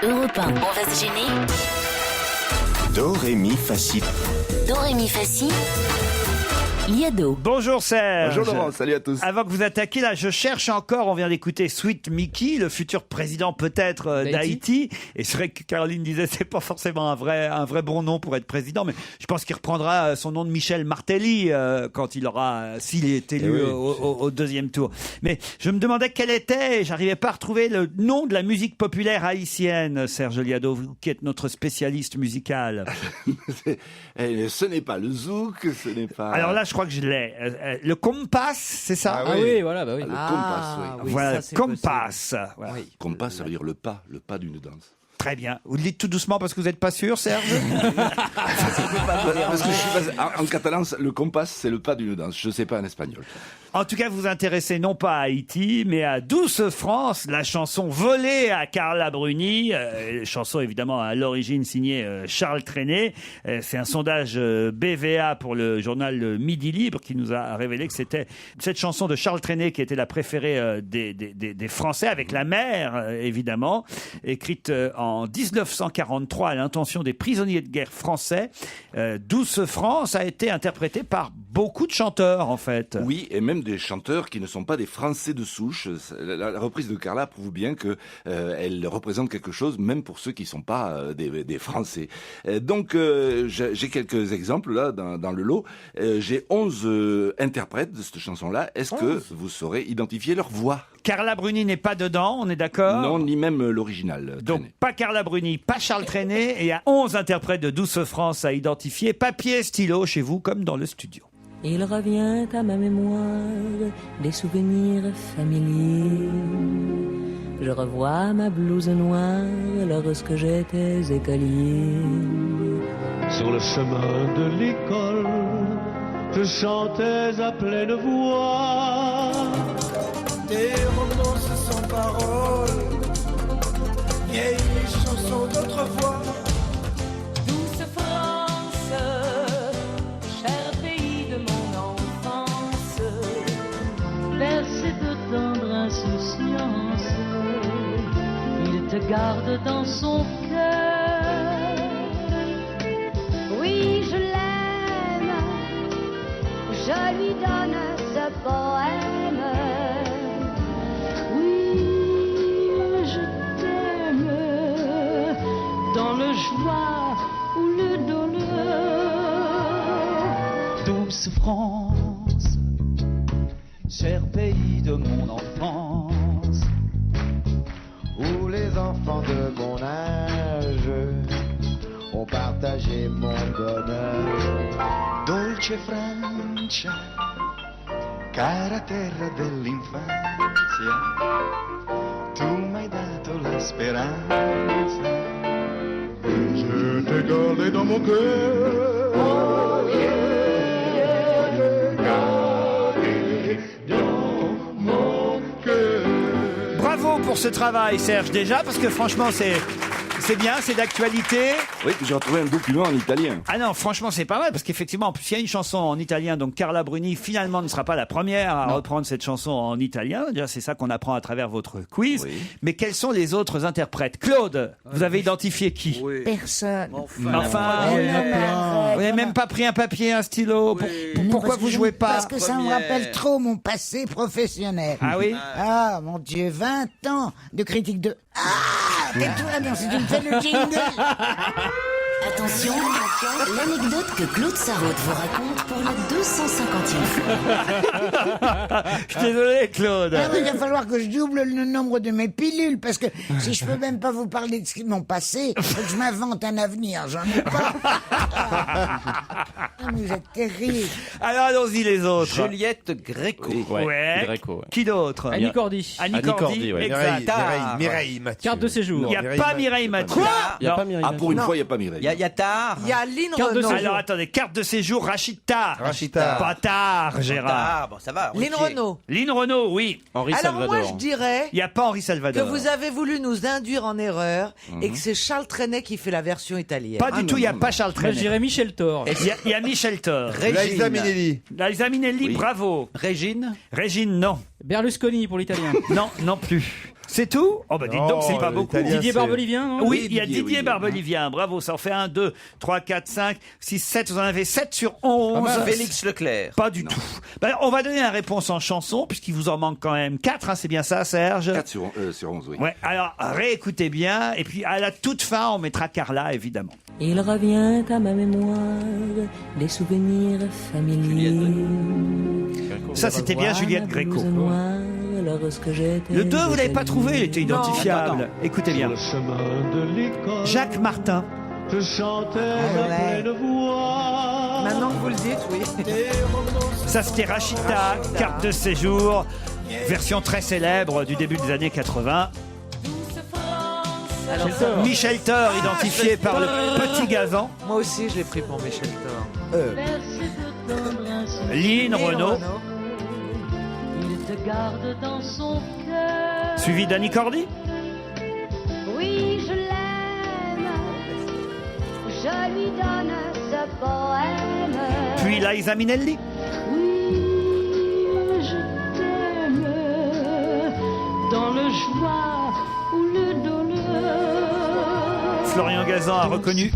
Europe 1, on va se gêner. Do, ré, mi, fa, si. Do, ré, mi, fa, si. Liado. Bonjour Serge. Bonjour Laurent, salut à tous. Avant que vous attaquiez, là, je cherche encore, on vient d'écouter Sweet Mickey, le futur président peut-être d'Haïti. Et c'est vrai que Caroline disait, c'est pas forcément un vrai bon nom pour être président, mais je pense qu'il reprendra son nom de Michel Martelly quand s'il est élu au deuxième tour. Mais je me demandais quel était, j'arrivais pas à retrouver le nom de la musique populaire haïtienne, Serge Liado, vous qui êtes notre spécialiste musical. Ce n'est pas le zouk, ce n'est pas... Alors là, je crois que je l'ai. Le compas, c'est ça? Ah oui, voilà, bah oui. Le compas, oui. Voilà, ça, c'est compas. Voilà. Oui. Compas, ça veut dire le pas d'une danse. Très bien. Vous le dites tout doucement parce que vous n'êtes pas sûr, Serge? Parce que je suis en catalan, le compas, c'est le pas d'une danse. Je ne sais pas en espagnol. En tout cas, vous vous intéressez non pas à Haïti, mais à Douce France, la chanson volée à Carla Bruni. Chanson évidemment à l'origine signée Charles Trenet. C'est un sondage BVA pour le journal Midi Libre qui nous a révélé que c'était cette chanson de Charles Trenet qui était la préférée des Français, avec la mère évidemment, écrite en 1943 à l'intention des prisonniers de guerre français. Douce France a été interprétée par beaucoup de chanteurs en fait. Oui, et même des chanteurs qui ne sont pas des Français de souche. La reprise de Carla prouve bien que elle représente quelque chose, même pour ceux qui ne sont pas des Français. Donc, j'ai quelques exemples là dans le lot. J'ai 11 interprètes de cette chanson-là. Est-ce que vous saurez identifier leur voix? Carla Bruni n'est pas dedans, on est d'accord? Non, ni même l'original. Donc, Trenet. pas Carla Bruni, pas Charles Trenet, et il y a 11 interprètes de Douce France à identifier. Papier, stylo, chez vous, comme dans le studio. Il revient à ma mémoire des souvenirs familiers. Je revois ma blouse noire lorsque j'étais écolier. Sur le chemin de l'école, je chantais à pleine voix des romances sans parole, vieilles chansons d'autrefois. Douce France, cher pays de mon enfance, bercé de tendre insouciance, il te garde dans son cœur. Oui, je l'aime, je lui donne ce poème. Joie ou le douleur. Douce France, cher pays de mon enfance, où les enfants de mon âge ont partagé mon bonheur. dolce Francia, cara terra dell'infanzia, tu m'hai dato la speranza. Je t'ai gardé dans mon cœur. Oh yeah, gardé dans mon cœur. Bravo pour ce travail, Serge, déjà, parce que franchement, c'est bien, c'est d'actualité. Oui, j'ai retrouvé un document en italien. Ah non, franchement, c'est pas mal, parce qu'effectivement, en plus, il y a une chanson en italien, donc Carla Bruni, finalement, ne sera pas la première à reprendre cette chanson en italien. Déjà, c'est ça qu'on apprend à travers votre quiz. Oui. Mais quels sont les autres interprètes? Claude, vous avez identifié qui? Personne. Enfin, vous n'avez même pas pris un papier, un stylo. Pourquoi vous jouez pas? Parce que ça me rappelle trop mon passé professionnel. Ah oui? Ah, mon Dieu, 20 ans de critique de... Ah, tais-toi, non, si tu me fais le jingle. Attention, l'anecdote que Claude Sarraute vous raconte pour la 250e fois. Je suis désolé, Claude. Ah oui, il va falloir que je double le nombre de mes pilules, parce que si je peux même pas vous parler de mon passé, faut que je m'invente un avenir, j'en ai pas. Ah, vous êtes terrible. Alors, allons-y, les autres. Juliette Gréco. Ouais. Gréco, ouais. Qui d'autre? Annie Cordy. Annie Cordy, ouais. exact. Mireille Mathieu. Carte de séjour. Il n'y a pas Mireille Mathieu. Quoi? Il n'y a Non. pas Mireille Ah, pour une Mathieu. fois, il n'y a pas Mireille. Il y a Tar. Il y a Lynn Carte de Renaud. séjour. Alors, attendez, carte de séjour, Rachid Tar. Rachid Tar. Pas Tar, Gérard. Ah, bon, ça va. Lynn ok. Renaud. Lynn Renaud, oui. Henri Alors Salvador. moi je dirais Il n'y a pas Henri que Salvador. vous avez voulu nous induire en erreur et que c'est Charles Trenet qui fait la version italienne. Pas du tout, il n'y a pas Charles Moi, Trenet. je dirais Michel Thor. Il y a Michel Thor. Liza Minnelli. Liza Minnelli, Oui. bravo. Régine. Régine, non. Berlusconi pour l'italien. Non, non plus. C'est tout? Oh bah dites donc, c'est pas beaucoup. Didier Barbelivien, non? Oui, il y a Didier, Didier oui. Barbelivien. Bravo, ça en fait 1, 2, 3, 4, 5, 6, 7. Vous en avez 7 sur 11. Félix Leclerc. Pas du tout. Ben, on va donner la réponse en chanson, puisqu'il vous en manque quand même 4, hein, c'est bien ça, Serge? 4 sur 11, oui. Ouais, alors réécoutez bien, et puis à la toute fin, on mettra Carla, évidemment. Il revient à ma mémoire des souvenirs familiers. Ça, c'était bien Juliette Gréco. Le Le 2, vous l'avez pas trouvé, il était identifiable. Écoutez bien. Jacques Martin. Maintenant que vous le dites, oui. Ça, c'était Rachita, carte de séjour, version très célèbre du début des années 80. Alors, Michel Thor, identifié par le petit gazan. moi aussi, je l'ai pris pour Michel Thor. Lynn Renaud, Il te garde dans son cœur. suivi d'Annie Cordy. Oui, je l'aime. Je lui donne ce poème. Puis Liza Minnelli. Oui, je t'aime. Dans le joie ou le douleur. Florian Gazan a reconnu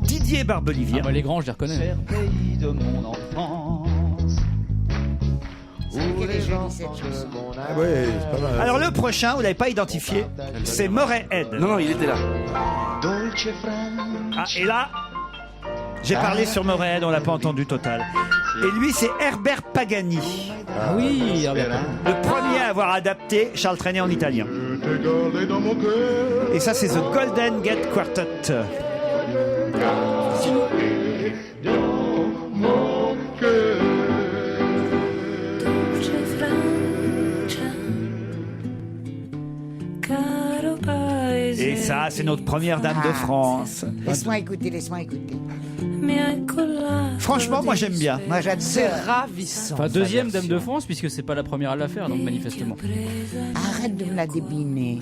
Didier Barbelivien. Les grands, je les reconnais. Pays de mon enfance. Quelle est jolie cette chanson. Ouais, c'est pas mal. Alors le prochain, vous l'avez pas identifié, c'est Motorhead. Non, il était là. Dolce Ah, et là, j'ai parlé sur Motorhead, on l'a pas entendu total. Et lui, c'est Herbert Pagani, Ah oui, Herbert. le premier à avoir adapté Charles Trenet en italien. Et ça, c'est The Golden Gate Quartet. Et ça, c'est notre première dame de France. Laisse-moi écouter, laisse-moi écouter. Franchement, moi j'aime bien. Moi j'adore. C'est ravissant. Enfin, deuxième Dame de France, puisque c'est pas la première à la faire, donc manifestement. Arrête de me la débiner.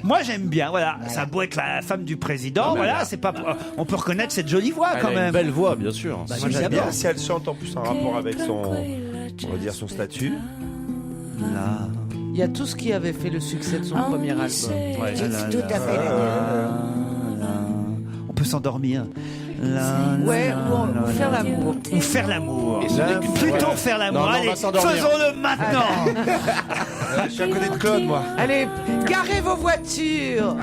Moi j'aime bien, voilà. Ça a beau être la femme du président, voilà, c'est pas. On peut reconnaître cette jolie voix quand même. Belle voix, bien sûr. Bah, Moi, j'aime évidemment. bien si elle chante en plus en rapport avec son, on va dire son statut. Là. Il y a tout ce qui avait fait le succès de son premier album. Ouais, C'est tout à fait. On peut s'endormir. Ouais, ou faire l'amour. Ou faire l'amour. Et ce n'est qu'une Plutôt fois. faire l'amour. Non, non, on Allez, va s'endormir. faisons-le maintenant. Je suis à côté de Claude, moi. Allez, garez vos voitures.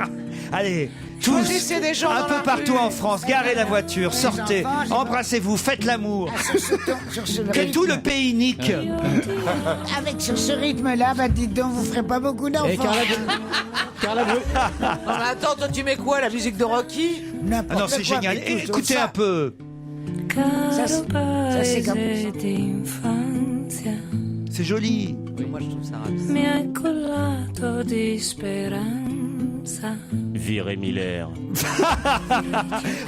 Allez, tous, Choisissez des gens un dans peu la partout rue. en France, garez la voiture, sortez, embrassez-vous, faites l'amour. Sur ce Que rythme- tout le pays nique. Avec sur ce rythme-là, bah dites donc, vous ferez pas beaucoup d'enfants. Et Carla Bruni. Non, mais attends, toi tu mets quoi? La musique de Rocky? N'importe Ah non, c'est quoi, génial. mais tout Écoutez ça. un peu. Ça, c'est comme C'est joli. Moi je trouve ça ravissant. Viré Miller.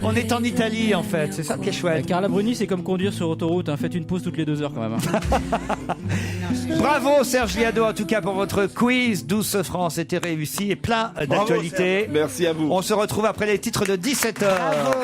On est en Italie en fait, c'est ça qui est chouette. Carla Bruni, c'est comme conduire sur autoroute, hein. Faites une pause toutes les 2 heures quand même. Hein. Bravo Serge Liado en tout cas pour votre quiz. 12 francs, c'était réussi et plein d'actualités. Merci à vous. On se retrouve après les titres de 17h. Bravo.